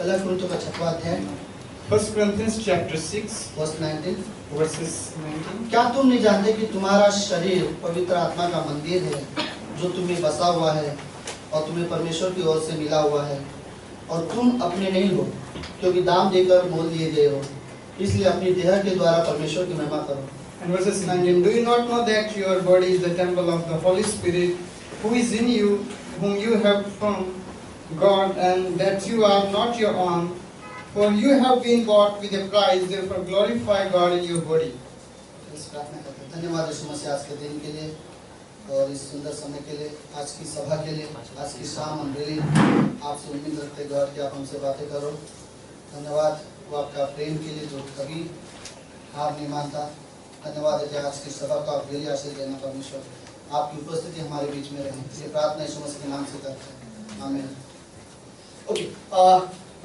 पहला कुरिन्थियों का 6वां अध्याय 1 Corinthians chapter 6 वर्ष 19। verses 19. क्या तुम नहीं जानते कि तुम्हारा शरीर पवित्र आत्मा का मंदिर है जो तुम्हें बसा हुआ है और तुम्हें परमेश्वर की ओर से मिला हुआ है और तुम अपने नहीं हो क्योंकि दाम देकर मोल लिए गए हो, इसलिए अपनी देह के द्वारा परमेश्वर की महिमा करो। And verses 19. Do you not know that your body is the temple of the Holy Spirit who is in you, whom you have from God, and that you are not your own? For you have been bought with a price, therefore glorify God in your body. इस प्रार्थना करते हैं। धन्यवाद यीशु मसीह आज के दिन के लिए और इस सुंदर समय के लिए, आज की सभा के लिए, आज की शाम मंडली आपसे उम्मीद रखते गॉड कि आप हमसे बातें करो। धन्यवाद वो आपका प्रेम के लिए जो कभी हार नहीं मानता। धन्यवाद है कि आज की सभा को आप डेली आशीष देना परमेश्वर, आपकी उपस्थिति हमारे बीच में रहे। ये प्रार्थना यीशु मसीह के नाम से करते हैं, आमीन। ओके,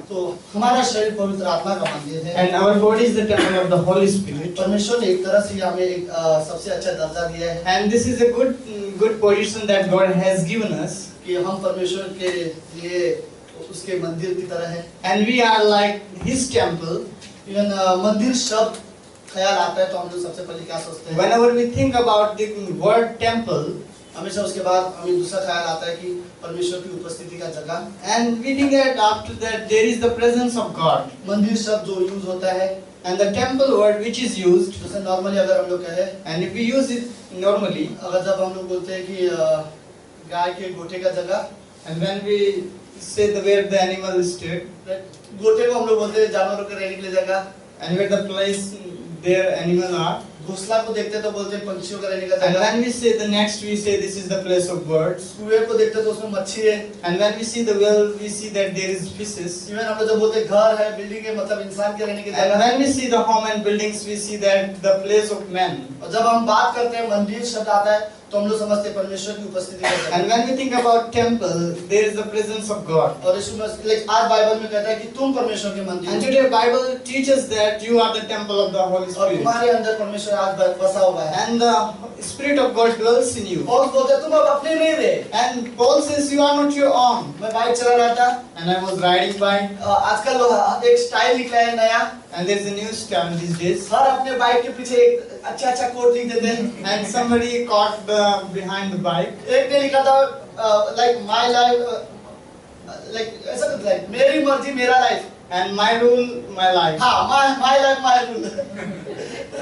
तो हमारा शरीर पवित्र आत्मा का मंदिर है And our body is the temple of the Holy Spirit. परमेश्वर ने एक तरह से हमें एक सबसे अच्छा दर्जा दिया है And this is a good position that God has given us. कि हम परमेश्वर के लिए उसके मंदिर की तरह है। And we are like His temple. Even मंदिर शब्द ख्याल आता है तो हम लोग सबसे पहले क्या सोचते हैं? Whenever we think about the word temple, हमेशा उसके बाद हमें दूसरा ख्याल आता है कि परमेश्वर की उपस्थिति का जगह। and we think that after that there is the presence of God. मंदिर शब्द जो यूज होता है, And the temple word which is used, जैसे नॉर्मली अगर हम लोग कहें, and if we use it normally, अगर जब हम लोग बोलते हैं कि गाय के गोठे का जगह, and when we say the where the animal is stayed, गोठे को हम लोग बोलते हैं जानवरों के रहने के लिए जगह, and where the place their animal are, घोंसला को देखते हैं तो बोलते हैं पंछियों का रहने का and जगह, when we say the next we say this is the place of birds, कुएं को देखते हैं तो उसमें मच्छी है, and when we see the well we see that there is fishes, even हम लोग जब बोलते हैं घर है, बिल्डिंग है, मतलब इंसान के रहने की and जगह। when we see the home and buildings we see that the place of man. और जब हम बात करते हैं मंदिर शब्द आता है तो हम लोग समझते हैं परमेश्वर की उपस्थिति का जगह। And when we think about temple, there is the presence of God. और यीशु मसीह आज बाइबल में कहता है कि तुम परमेश्वर के मंदिर And हो today Bible teaches that you are the temple of the Holy और Spirit. तुम्हारे अंदर परमेश्वर आज बसा हुआ है। And the Spirit of God dwells in you. पौलुस बोलते हैं तुम अब अपने नहीं रहे। And Paul says you are not your own. मैं बाइक चला रहा था, And I was riding bike, आजकल एक स्टाइल निकला है नया, and there's a new style these days. हर अपने बाइक के पीछे एक अच्छा कोट लिख देते हैं। And somebody caught behind the bike. एक ने लिखा था लाइक माय लाइफ, लाइक ऐसा कुछ, लाइक मेरी मर्जी मेरा life. And my rule, my life. हाँ, my life my rule.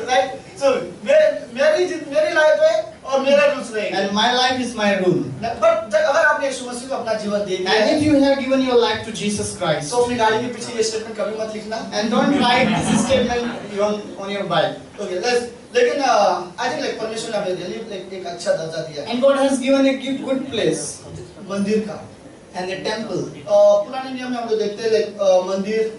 Right, so मेरी लाइफ है और मेरा रूल्स रहेंगे। And my life is my rule. But अगर आपने यीशु मसीह को अपना जीवन दे दिया And है if you have given your life to Jesus Christ, तो अपनी गाड़ी के पीछे ये स्टेटमेंट कभी मत लिखना। and don't write this statement on your bike. Okay, लेकिन आई थिंक लाइक परमेश्वर ने हमें रियली एक अच्छा दर्जा दिया है And God has given a good place मंदिर का। and a temple. पुराने नियम में हम लोग देखते हैं लाइक मंदिर,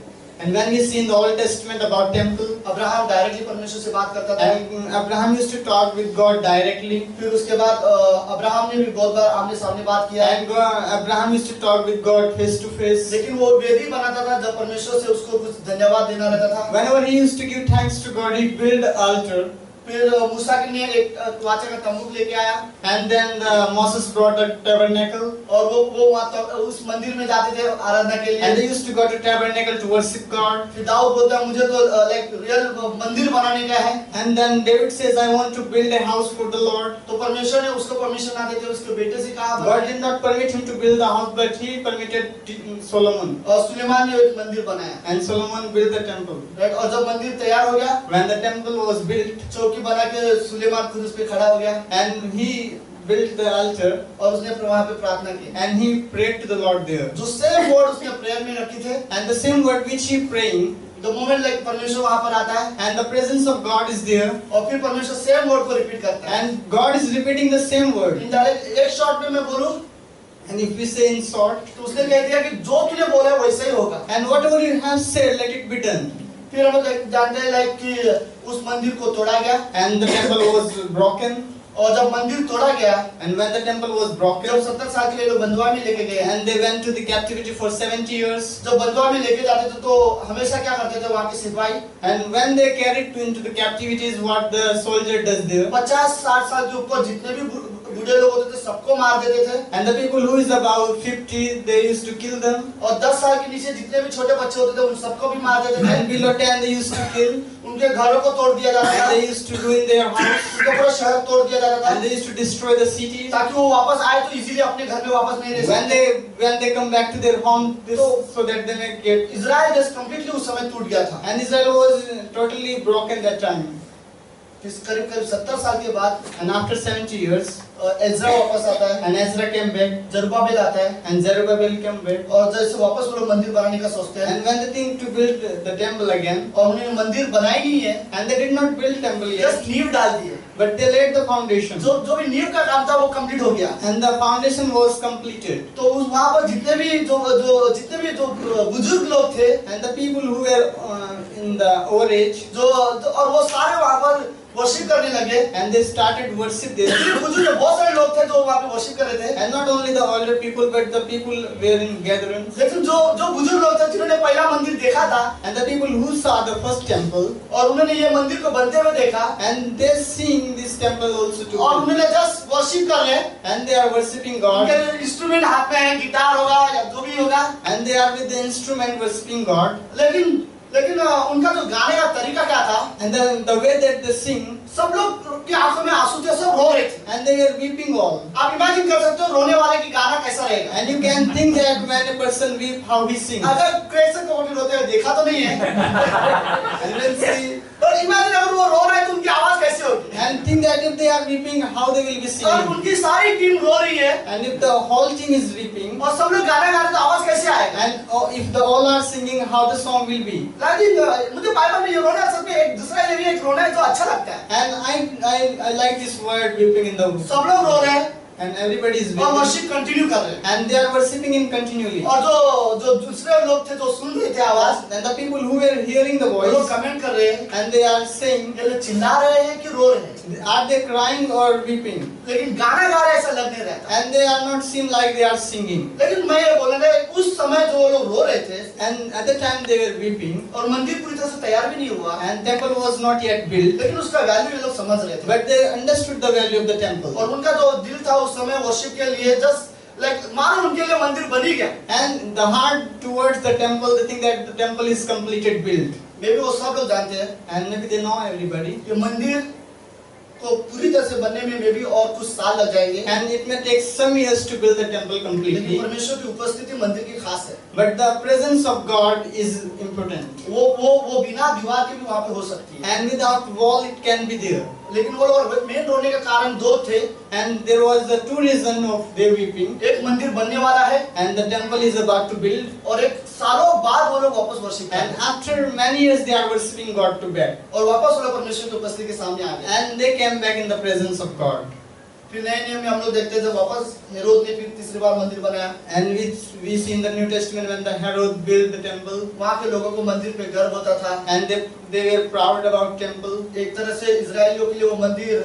And when we see in the Old Testament about temple, Abraham directly परमेश्वर से बात करता था। and Abraham used to talk with God directly. फिर उसके बाद अब्राहम ने भी बहुत बार आमने सामने बात किया है। And Abraham used to talk with God face to face. लेकिन वो वेदी बनाता था जब परमेश्वर से उसको कुछ धन्यवाद देना रहता था। Whenever he used to give thanks to God, he built an altar. फिर मूसा ने एक वाचा का तम्बू लेके आया And then Moses brought a tabernacle. और वो वहाँ उस मंदिर में जाते थे आराधना के And they लिए। used to go to tabernacle to worship God. फिर दाऊद बोलता है मुझे तो लाइक रियल मंदिर बनाने का है। And then David says, I want to build a house for the Lord. तो परमेश्वर ने उसको परमिशन ना देते उसके बेटे से कहा। God did not permit him to build the house, but he permitted Solomon. और सुलेमान ने एक मंदिर बनाया। And Solomon built the temple. Right, और जब मंदिर तैयार हो गया, When the temple was built, चौकी बना के सुलेमान खुद उस पे खड़ा हो गया and he built the altar, और उसने वहाँ पे प्रार्थना की। and he prayed to the Lord there. जो सेम वर्ड उसने प्रेयर में रखी थे, And the same word which he praying, the moment like परमेश्वर वहाँ पर आता है and the presence of God is there, और फिर परमेश्वर सेम वर्ड को रिपीट करता है। and God is repeating the same word. Indirect एक शॉर्ट में मैं बोलूं And if we say in short, तो उसने कह दिया कि जो तूने बोला है वैसा ही होगा। and whatever you have said, let it be done. फिर हम लोग जानते हैं लाइक कि उस मंदिर को तोड़ा गया And the temple was broken. और जब मंदिर तोड़ा गया, And when the temple was जब broken, 70 साल के लिए लोग बंधुआ में लेके गए, and they went to the captivity for 70 years. जब बंधुआ में लेके जाते थे तो हमेशा क्या करते थे वहाँ के सिपाही, And when they carried into the captivity is what the soldier does there. 50-60 साल के ऊपर जितने भी बूढ़े लोग होते थे सबको मार देते थे, And the people who is about 50, they used to kill them. और 10 साल के नीचे जितने भी छोटे बच्चे होते थे उन सबको भी मार देते थे। And below 10, they used to kill. उनके घरों को तोड़ दिया जाता था, And they used to ruin their house. उनका पूरा शहर तोड़ दिया जाता था, And they used to destroy the city. ताकि वो वापस आए तो इजीली अपने घर में वापस नहीं रह सकते। When they come back to their home, so that they may get. Israel देश कंप्लीटली उस समय टूट गया था। And Israel was totally broken that time. फिर करीब 70 साल के बाद And after 70 years, एज्रा वापस आता है, and Ezra came back, Zerubbabel आता है, and Zerubbabel came back. और जैसे वापस वो लोग मंदिर बनाने का सोचते हैं, And when they think to build the temple again, और उन्होंने मंदिर बनाई नहीं है, and they did not build temple yet, just नींव डाल दी है। but they laid the foundation. जो भी नींव का काम था वो कंप्लीट हो गया। And the foundation was completed. तो उस वहाँ पर जितने भी जो बुजुर्ग लोग थे, And the people who were in the old age, और वो सारे वहाँ पर वर्शिप करने लगे। and they started worship there. बुजुर्ग बहुत सारे लोग थे जो वहाँ पे वर्शिप कर रहे थे। And not only the older people, but the people were in gatherings. लेकिन जो बुजुर्ग लोग थे जिन्होंने पहला मंदिर देखा था, And the people who saw the first temple, और उन्होंने ये मंदिर को बनते हुए देखा, and they seeing this temple also too. और उन्होंने जस्ट वर्शिप कर रहे, And they are worshipping God. उनके इंस्ट्रूमेंट हाथ में है, गिटार होगा या जो भी होगा, And they are with the instrument worshipping God. लेकिन उनका जो गाने का तरीका क्या था, And the way that they sing, सब लोग की आंखों में आंसू थे, सब रो रहे थे। and they were weeping all. आप इमेजिन कर सकते हो रोने वाले की गाना कैसा रहेगा। And you can think that when a person weep, how he sings. अगर क्रिश्चियन कम्युनिटी रोते हुए देखा तो नहीं है, And when see, पर इमेजिन अगर वो रो रहे हैं तो उनकी आवाज कैसे होगी। and think that if they are weeping, how they will be और singing. उनकी सारी टीम रो रही है, And if the whole team is weeping, और सब लोग गाना गा रहे तो आवाज कैसे आएगा। and if the all are singing, how the song will be. लेकिन मुझे बाइबल में ये रोना असल में एक दूसरा लेवी एक रोना है जो अच्छा लगता है। And I like this word weeping in the सब लोग रो रहे हैं and everybody is और weeping. वर्शिप कंटिन्यू कर रहे हैं, And they are worshipping in continually. और जो दूसरे लोग थे जो सुन रहे थे आवाज, And the people who were hearing the वो लोग voice, कमेंट कर रहे हैं, and they are saying, ये लोग चिल्ला रहे हैं कि रो रहे हैं, are they crying or weeping? लेकिन गाना गा रहे ऐसा लग नहीं रहा था। And they are not seem like they are singing. लेकिन मैं ये बोलना है उस समय जो लोग रो रहे थे And at the time they were weeping, और मंदिर पूरी तरह से तैयार भी नहीं हुआ, and temple was not yet built, लेकिन उसका वैल्यू ये लोग समझ रहे थे, but they understood the value of the temple. और उनका जो दिल था उस समय वर्शिप के लिए जस्ट लाइक मानो उनके लिए मंदिर बनी गया। And the heart towards the temple, they think that the temple is completed, built. मे भी वो सब लोग जानते हैं And maybe they know everybody. कि मंदिर को पूरी तरह से बनने में मे भी और कुछ साल लग जाएंगे, And it may take some years to build the temple लेकिन completely. परमेश्वर की उपस्थिति मंदिर की खास है। But the presence of God is important. वो बिना दीवार के भी वहाँ पे हो सकती है, And without wall it can be there. लेकिन वो लोग मेन रोने का कारण दो थे। And there was the two reason of their weeping. एक मंदिर बनने वाला है And the temple is about to build. और एक सालों बाद वो लोग वापस वर्शिप And करें after many years they are worshipping God to back. और वापस वो लोग परमेश्वर की उपस्थिति के सामने आ गए। And they came back in the presence of God. फिर नए नियम में हम लोग देखते हैं जब वापस हेरोद ने फिर तीसरी बार मंदिर बनाया, And we see in the New Testament when the Herod built the temple. वहाँ के लोगों को मंदिर पे गर्व होता था। And they were proud about temple. एक तरह से इजरायलियों के लिए वो मंदिर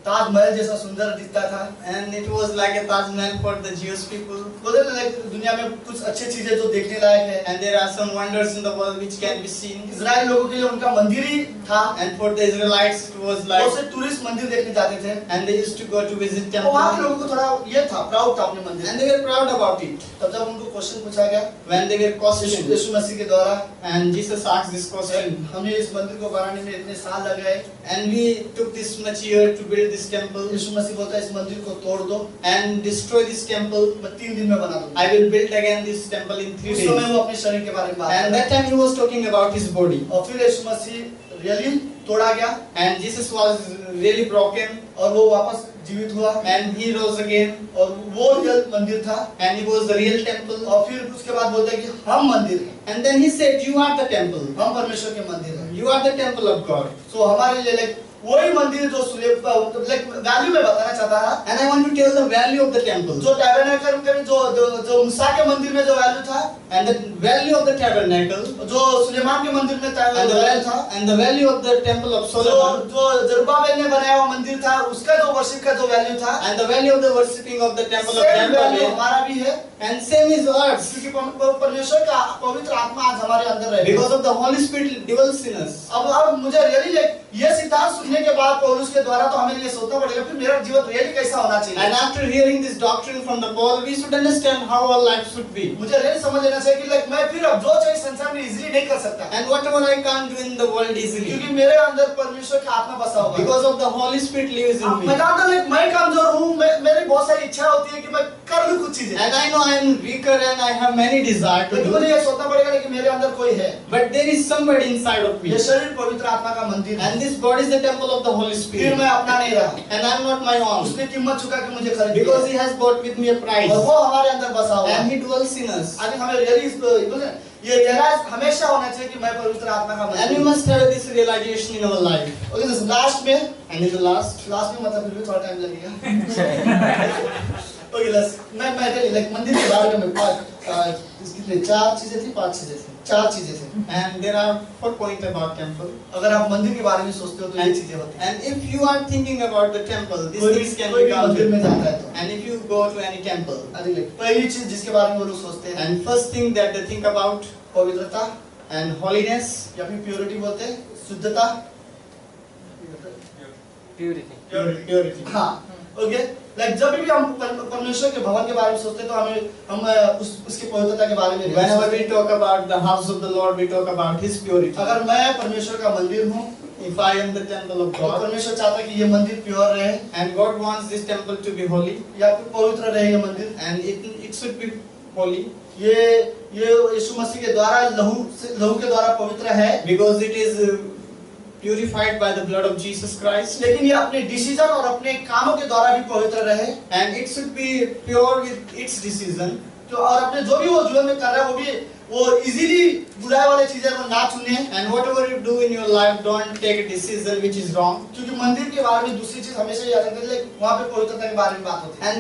ताजमहल जैसा सुंदर दिखता था। And it was like a Taj Mahal for the Jewish people. बोले लाइक दुनिया में कुछ अच्छी चीजें जो देखने लायक है, And there are some wonders in the world which can be seen. Israel लोगों के लिए उनका मंदिर ही था। And for the Israelites it was बहुत like, से टूरिस्ट मंदिर देखने जाते थे, and they used to go to visit तो वहाँ के temple. लोगों को थोड़ा ये था, प्राउड था अपने मंदिर। And they were proud about it. तब जब उनको क्वेश्चन पूछा गया When they were questioned, यीशु मसीह के द्वारा, and Jesus asked this question, हमें इस मंदिर को बनाने में इतने साल लग गए, and we took this much year to build this temple, यीशु मसीह बोलता है इस मंदिर को तोड़ दो, and destroy this temple. मैं 3 दिन में बना दूंगा। I will build again this temple in 3 उस समय days. वो अपने शरीर के बारे में बात And कर that time he was talking about his body. और फिर यीशु मसीह रियली तोड़ा गया And Jesus was really broken, और वो वापस जीवित हुआ and he rose again, और वो रियल मंदिर था। and he was the real temple. और फिर उसके बाद बोलता है कि हम मंदिर हैं, And then he said, you are the temple. हम परमेश्वर के मंदिर हैं। You are the temple of God. सो हमारे लिए लाइक वही मंदिर जो लाइक वैल्यू में बताना चाहता है, And I want to tell the value of the temple. जो टैबरनेकल में जो मूसा के मंदिर में जो वैल्यू था, And the value of the tabernacle, जो सुलेमान के मंदिर में and वैल्यू था, the value of the temple of Solomon, जो जरुब्बाबेल ने बनाया हुआ मंदिर था, उसका जो वर्शिप का जो वैल्यू था, and the value of the worshipping of the temple of same value Zerubbabel, हमारा भी है, and same is ours. क्योंकि परमेश्वर का पवित्र आत्मा आज हमारे अंदर रहेगा। Because of the Holy Spirit dwells in us. अब मुझे रियली लाइक ये सिद्धांत सुनने के बाद पौलुस के द्वारा तो हमें ये सोचना पड़ेगा फिर मेरा जीवन रियली कैसा होना चाहिए। And after hearing this doctrine from the Paul, we should understand how our life should be. मुझे रियली समझ लेना चाहिए कि लाइक मैं फिर अब जो चाहिए संसार में इजीली नहीं कर सकता, And whatever I can't do in the world easily, क्योंकि मेरे अंदर परमेश्वर का आत्मा बसा हुआ है। because of the Holy Spirit lives in me. मैं जानता हूँ मैं कमजोर हूँ, मेरी बहुत सारी इच्छा होती है कि मैं कर लूँ कुछ चीजें, And I know I am weaker and I have many desires to लेकिन do. मुझे ये सोचना पड़ेगा कि मेरे अंदर कोई है। But there is somebody inside of me. ये शरीर पवित्र आत्मा का मंदिर है, And this body is the temple of the Holy फिर Spirit. मैं अपना नहीं रहा, And I am not my own. उसने कीमत चुका के मुझे खरीद Because लिया He has bought with me a price. और वो हमारे अंदर बसा हुआ है। And He dwells in us. आज हमें रियली ये रियलाइज हमेशा होना चाहिए कि मैं पवित्र आत्मा का And मंदिर we हूँ। must have this realization in our life. Okay दोस्तों, लास्ट में And in the last, में मतलब फिर भी थोड़ा टाइम लगेगा। ओके मैं लाइक मंदिर के बारे में कितने 4 चीजें थी 5 चीजें थी 4 चीजें थी। and there are 4 points about temple. अगर आप मंदिर के बारे में सोचते हो तो ये चीजें होती हैं। And if you are thinking about the temple, these कोई things can भी be मंदिर में counted. जाता है तो And if you go to any temple, पहली चीज जिसके बारे में वो लोग सोचते हैं and first thing that they think about, पवित्रता and holiness, या फिर प्योरिटी बोलते हैं, शुद्धता। purity. हाँ ओके, लाइक जब भी हम परमेश्वर के भवन के बारे में सोचते हैं तो हम उसकी पवित्रता के बारे में Whenever we talk about the house of the Lord, we talk about His purity. अगर मैं परमेश्वर का मंदिर हूँ If I am the temple of तो God, परमेश्वर चाहता है कि ये मंदिर प्योर रहे and God wants this temple to be holy, या फिर पवित्र रहे ये मंदिर। and it should be holy, ये यीशु मसीह के द्वारा लहू के द्वारा पवित्र है, because it is purified by the blood of Jesus Christ. लेकिन ये अपने डिसीजन और अपने कामों के द्वारा भी पवित्र रहे। And it should be pure with its decision. तो और अपने जो भी वो जीवन में कर रहा है वो इजीली बुराई वाले चीजें को ना चुने, And whatever you do in your life, don't take a decision which is wrong. क्योंकि मंदिर के बारे में दूसरी चीज हमेशा याद रखते हैं, वहाँ पे पवित्रता के बारे में बात होती है। And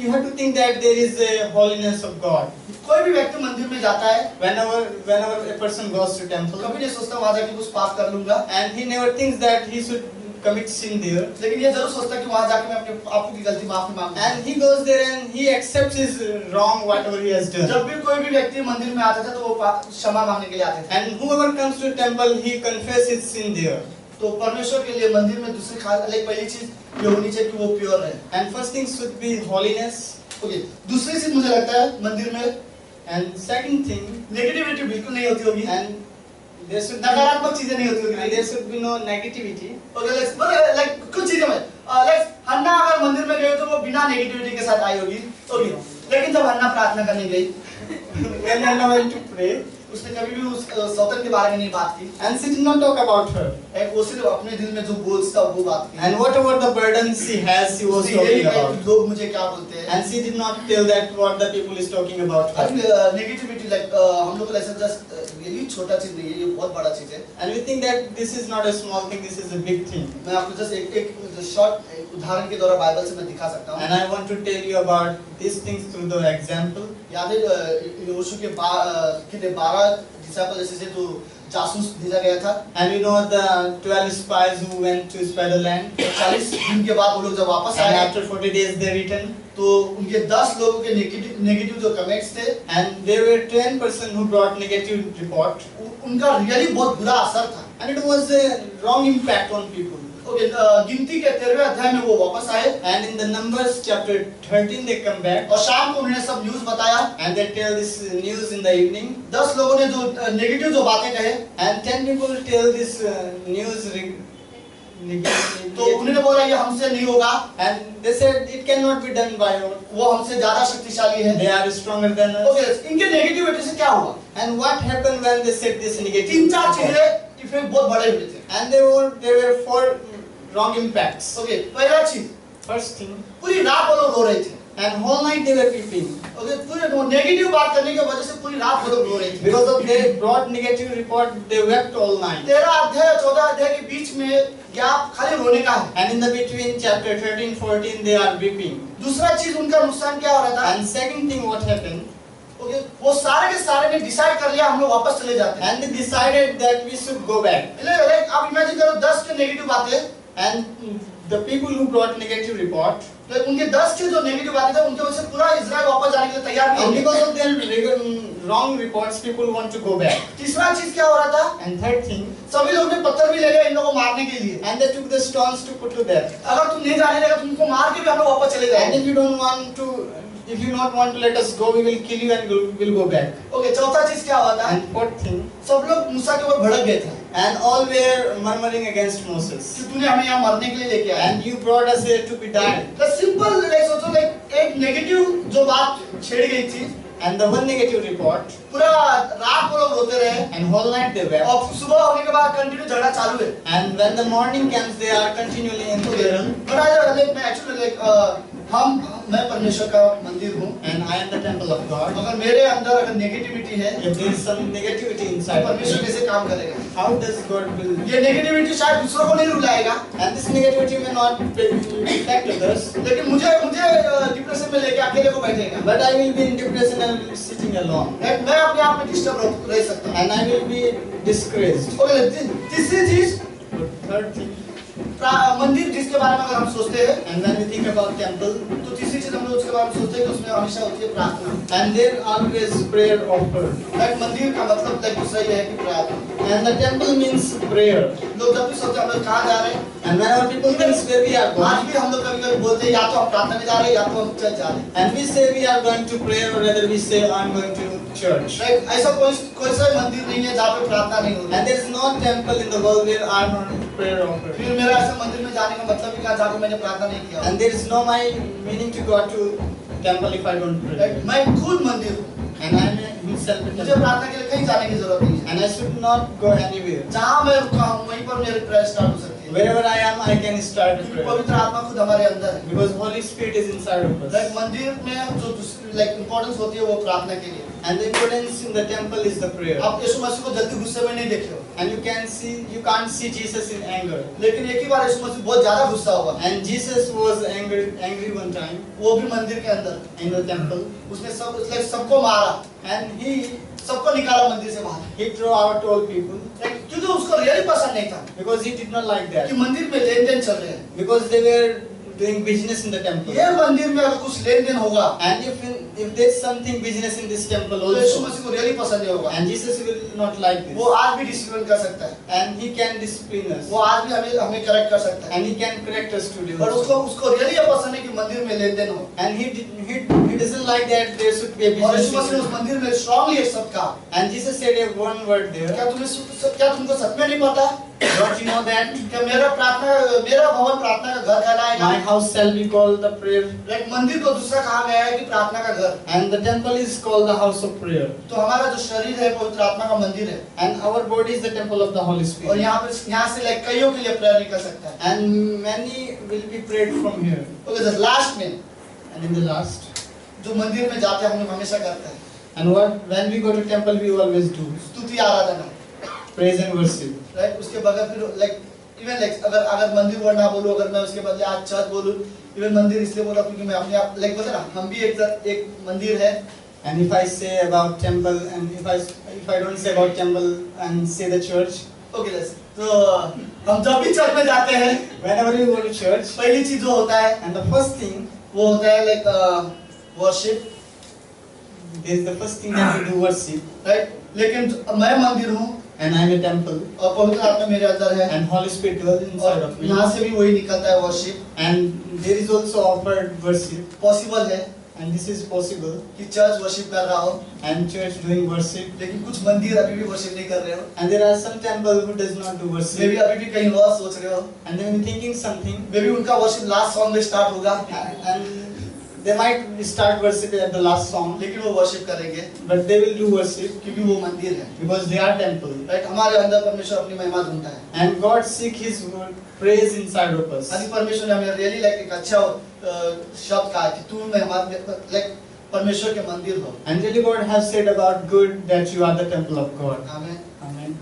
you have to think that there is a holiness of God. कोई भी व्यक्ति मंदिर में जाता है Whenever a person goes to temple, कभी नहीं सोचता वहाँ जाके कुछ पाप कर लूंगा, and he never thinks that he should commit sin there. लेकिन ये जरूर सोचता है कि वहाँ जाके मैं अपने आपको की गलती माफी मांगूंगा। And he goes there and he accepts his wrong, whatever he has done. जब भी कोई भी व्यक्ति मंदिर में आता था तो वो क्षमा मांगने के लिए आते थे। And whoever comes to temple, he confesses his sin there. तो परमेश्वर के लिए मंदिर में दूसरी पहली चीज ये होनी चाहिए कि वो प्योर रहे। And first thing should be holiness. Okay, दूसरी चीज मुझे लगता है मंदिर में And second thing, नेगेटिविटी बिल्कुल नहीं होती होगी, and there should be, नकारात्मक चीजें नहीं होती and होगी। there should be no negativity. Okay, like कुछ चीजें में लाइक हन्ना अगर मंदिर में गई तो वो बिना नेगेटिविटी के साथ आई होगी। ओके, लेकिन जब हन्ना प्रार्थना करने गई When Hannah went to pray, उसने कभी भी उस सौतन के बारे में नहीं बात की, and she did not talk about her. वो सिर्फ अपने दिल में जो बोझ था वो बात की। And whatever the burden she has, she was talking about. लोग मुझे क्या बोलते हैं, And she did not tell that what the people is talking about her. Negativity like हम लोग को ऐसा जस्ट ये छोटा चीज नहीं है, ये बहुत बड़ा चीज है। And we think that this is not a small thing, this is a big thing. मैं आपको जस्ट एक शॉर्ट उदाहरण के द्वारा बाइबल से मैं दिखा सकता हूँ। And I want to tell you about these things through the example. याद है यहोशू के 12 डिसाइपल जैसे जो जासूस भेजा गया था, And we know the 12 spies who went to spy the land. 40 दिन के बाद वो लोग जब वापस And आए after 40 days they returned. तो उनके 10 लोगों के नेगेटिव जो कमेंट्स थे, And there were 10 persons who brought negative report. उनका रियली बहुत बुरा असर था। And it was a wrong impact on people. Okay, गिनती के 13वें अध्याय में वो वापस आए And in the Numbers chapter 13 they come back. और शाम को उन्होंने सब न्यूज़ बताया। And they tell this news in the evening. 10 लोगों ने जो नेगेटिव जो बातें कहे, And 10 people tell this news तो उन्होंने बोला ये हमसे नहीं होगा, and they said it cannot be done by us. वो हमसे ज्यादा शक्तिशाली है। They are stronger than us. Okay, इनके नेगेटिविटी से क्या हुआ? And what happened when they said this negative? 3-4 चीजें इफेक्ट बहुत बड़े हुए थे। And there were 4 wrong impacts. Okay, पहला चीज, First thing, पूरी रात वो लोग रो रहे थे। and whole night they were weeping. Okay, पूरे नेगेटिव बात करने की वजह से पूरी रात वो लोग रो रहे थे। Because of they brought negative report, they wept all night. 13 अध्याय 14 अध्याय के बीच में गैप खाली रोने का है। And in the between chapter 13, 14 they are weeping. दूसरा चीज उनका नुकसान क्या हो रहा था? And second thing what happened? Okay, वो सारे के सारे ने डिसाइड कर लिया हम लोग वापस चले जाते हैं। And they decided that we should go back. Like आप इमेजिन करो 10 के नेगेटिव बातें, And the people who brought negative report, तो उनके 10 के जो नेगेटिव बातें थे उनके वजह से पूरा इजराइल वापस जाने के लिए तैयार नहीं and हो because of their wrong reports, people want to go back. तीसरा चीज क्या हो रहा था? And third thing, सभी लोग ने पत्थर भी ले लिया इन लोगों को मारने के लिए। and they took the stones to put to death. अगर तुम नहीं जाने देगा तुमको मार के भी हम लोग वापस चले And जाएंगे। if you don't want to, if you not want to let us go, we will kill you and we'll go back. Okay, चौथा चीज क्या हुआ था? And fourth thing, सब लोग मूसा के ऊपर भड़क गए थे and all were murmuring against Moses. कि तूने हमें यहाँ मरने के लिए लेके आया। And you brought us here to be died. तो सिंपल लाइक सोचो लाइक एक नेगेटिव जो बात छेड़ गई थी, And the one negative report, पूरा रात को लोग रोते रहे and whole night they wept. और सुबह होने के बाद कंटिन्यू झगड़ा चालू है। And when the morning comes, they are continually in quarrel. मैं एक्चुअली लाइक मैं परमेश्वर का मंदिर हूँ। And I am the temple of God. अगर मेरे अंदर अगर नेगेटिविटी है, If there is some negativity तो inside of परमेश्वर me, कैसे काम करेगा? how does God will? ये नेगेटिविटी शायद दूसरों को नहीं रुलाएगा, And this negativity may not affect others, लेकिन मुझे डिप्रेशन में लेके अकेले को बैठेगा। but I will be in depression and will be sitting alone. मैं अपने आप में डिस्टर्ब रह सकता हूँ। And I will be disgraced. Okay, तीसरी चीज Third thing, मंदिर जिसके बारे में अगर हम सोचते हैं, and when we think about temple, तो तीसरी चीज हम लोग उसके बारे में सोचते हैं कि उसमें हमेशा होती है प्रार्थना। and there always prayer offered. Like मंदिर का मतलब लाइक दूसरा ये है कि प्रार्थना। And the temple means prayer. लोग जब भी सोचते हैं हम लोग कहाँ जा रहे हैं, And whenever people think where we are आज going, भी हम लोग कभी कभी बोलते हैं या तो हम प्रार्थना में जा रहे हैं या तो हम चर्च जा रहे हैं। and we say we are going to prayer, or rather we say I'm going to church. Like ऐसा कोई सा मंदिर नहीं है जहाँ पे प्रार्थना नहीं हो रही। And there is no temple in the world where I'm on prayer offered. फिर मेरा ऐसा मंदिर में जाने का मतलब ही क्या जहाँ पे मैंने प्रार्थना नहीं किया हो। And there is no my meaning to go to temple if I don't pray. Like मैं खुद मंदिर हूँ, And I am himself a मुझे temple. प्रार्थना के लिए कहीं जाने की जरूरत नहीं है। And I should not go anywhere. जहाँ मैं रुका हूँ वहीं पर मेरी प्रेयर स्टार्ट हो सकती है। Wherever I am, I can start to क्योंकि pray. पवित्र आत्मा खुद हमारे अंदर है। Because Holy Spirit is inside of us. Like मंदिर में जो लाइक इम्पोर्टेंस होती है वो प्रार्थना के लिए। And the importance in the temple is the prayer. आप यीशु मसीह को जल्दी गुस्से में नहीं देखे हो, And you can't see Jesus in anger. लेकिन एक ही बार यीशु मसीह बहुत ज्यादा गुस्सा हुआ। And Jesus was angry one time वो भी मंदिर के अंदर in the temple. उसने सबको मारा, And he सबको निकाला मंदिर से बाहर। threw out all people. क्योंकि उसको रियली पसंद नहीं था Because he did not like कि that. मंदिर में लेन देन चल रहे हैं। Because they were doing business in the temple. ये मंदिर में अगर कुछ लेन देन होगा And if there's something business in this temple तो यीशु also, मसीह को रियली पसंद नहीं होगा। and Jesus will not like वो this. आज भी डिसिप्लिन कर सकता है, And he can discipline us. वो आज भी हमें करेक्ट कर सकता है, And he can correct us today पर also. उसको रियली ये पसंद है कि मंदिर में लेन देन हो। And he doesn't like that there should be a और यीशु business. मसीह ने उस मंदिर में स्ट्रांगली एक शब्द कहा, And Jesus said one word there. क्या तुमको सच में नहीं पता Don't you know that? कि मेरा भवन प्रार्थना का घर कहलाएगा? My house shall be called the prayer. Like मंदिर को दूसरा कहा गया है कि प्रार्थना का घर। And the temple is called the house of prayer. तो हमारा जो शरीर है पवित्र आत्मा का मंदिर है, And our body is the temple of the Holy और Spirit. यहाँ से लाइक कईयों के लिए प्रेयर नहीं कर सकता है। And many will be prayed from here. Okay, last में And in the last. जो मंदिर में जाते हैं हम लोग हमेशा करते हैं And when we go to temple, we always do स्तुति आराधना, praise and worship. राइट। उसके बगैर फिर लाइक इवन लाइक अगर मंदिर वर्ड ना बोलूं, अगर मैं उसके बदले आज चर्च बोलूं, इवन मंदिर इसलिए बोला क्योंकि मैं अपने आप लाइक बोलते ना हम भी एक मंदिर है। And if I say about temple, and if I don't say about temple and say the church, okay तो हम जब भी चर्च में जाते हैं whenever we go to church, पहली चीज जो होता है and the first thing, वो होता है like worship, there is the first thing that we do worship. Right. लेकिन मैं मंदिर हूँ And I am a temple. और पवित्र आत्मा मेरे अंदर है, And Holy Spirit dwells inside और of me. यहाँ से भी वही निकलता है worship. And there is also offered worship. Possible है And this is possible. कि चर्च वर्शिप कर रहा हो, And church doing worship. लेकिन कुछ मंदिर अभी भी वर्शिप नहीं कर रहे हो, And there are some temple who does not do may worship. भी अभी भी कहीं और सोच रहे हो, And they will be thinking something. मे भी उनका वर्शिप लास्ट सॉन्ग में स्टार्ट होगा, And they might start worship at the last song. लेकिन वो वर्शिप करेंगे But they will do worship क्योंकि वो मंदिर है, because they are temple. Right. हमारे अंदर परमेश्वर अपनी महिमा ढूंढता है, And God seek His word, praise inside of us. अभी परमेश्वर ने हमें रियली लाइक एक अच्छा शब्द कहा कि तुम में हमारे लाइक परमेश्वर के मंदिर हो। And really God has said about good that you are the temple of God. आमीन। Amen.